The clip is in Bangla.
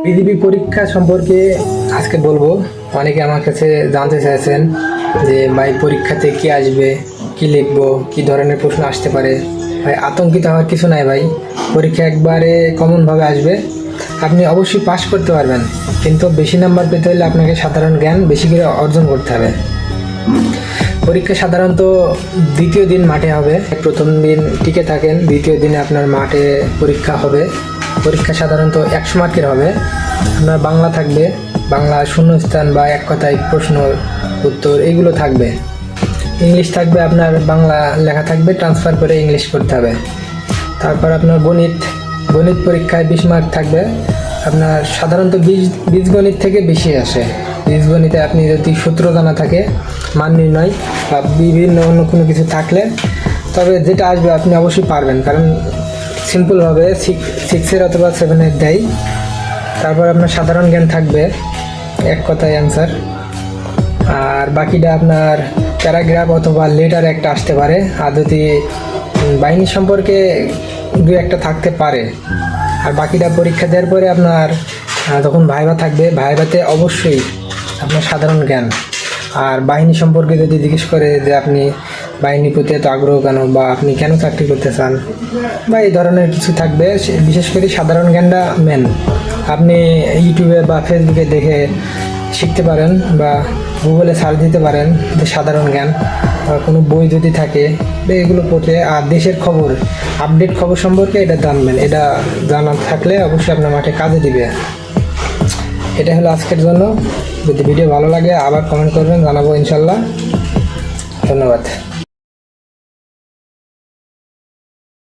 বিজিবি পরীক্ষা সম্পর্কে আজকে বলবো। অনেকে আমার কাছে জানতে চাইছেন যে ভাই পরীক্ষাতে কি আসবে, কি লিখবো, কি ধরনের প্রশ্ন আসতে পারে। ভাই আতঙ্কিত হওয়ার কিছু নাই ভাই, পরীক্ষা একবারে কমনভাবে আসবে। আপনি অবশ্যই পাস করতে পারবেন, কিন্তু বেশি নাম্বার পেতে হলে আপনাকে সাধারণ জ্ঞান বেশি করে অর্জন করতে হবে। পরীক্ষা সাধারণত দ্বিতীয় দিন মাঠে হবে। প্রথম দিন টিকে থাকেন, দ্বিতীয় দিনে আপনার মাঠে পরীক্ষা হবে। পরীক্ষা সাধারণত 100 মার্কের হবে। আপনার বাংলা থাকবে, বাংলা শূন্যস্থান বা এক কথায় প্রশ্ন উত্তর এগুলো থাকবে। ইংলিশ থাকবে, আপনার বাংলা লেখা থাকবে, ট্রান্সফার করে ইংলিশ করতে হবে। তারপর আপনার গণিত পরীক্ষায় 20 মার্ক থাকবে। আপনার সাধারণত বীজগণিত থেকে বেশি আসে। বীজগণিতে আপনি যদি সূত্র জানা থাকে, মান নির্ণয় বা বিভিন্ন অন্য কোনো কিছু থাকলে, তবে যেটা আসবে আপনি অবশ্যই পারবেন, কারণ সিম্পলভাবে 6-এর অথবা 7-এর দেয়। তারপর আপনার সাধারণ জ্ঞান থাকবে, এক কথায় অ্যান্সার। আর বাকিটা আপনার প্যারাগ্রাফ অথবা লেটার একটা আসতে পারে। আর যদি বাহিনী সম্পর্কে দু একটা থাকতে পারে। আর বাকিটা পরীক্ষা দেওয়ার পরে আপনার তখন ভাইভা থাকবে। ভাইভাতে অবশ্যই আপনার সাধারণ জ্ঞান আর বাহিনী সম্পর্কে যদি জিজ্ঞেস করে যে আপনি বাহিনীর প্রতি এত আগ্রহ কেন, বা আপনি কেন চাকরি করতে চান, বা এই ধরনের কিছু থাকবে। বিশেষ করে সাধারণ জ্ঞানটা মেন। আপনি ইউটিউবে বা ফেসবুকে দেখে শিখতে পারেন, বা গুগলে সার্চ দিতে পারেন যে সাধারণ জ্ঞান, বা কোনো বই যদি থাকে এগুলো পড়ে। আর দেশের খবর, আপডেট খবর সম্পর্কে এটা জানবেন। এটা জানা থাকলে অবশ্যই আপনার মাঠে কাজে দিবে। এটা হলো আজকের জন্য। যদি ভিডিও ভালো লাগে আবার কমেন্ট করবেন, জানাবো ইনশাল্লাহ। ধন্যবাদ।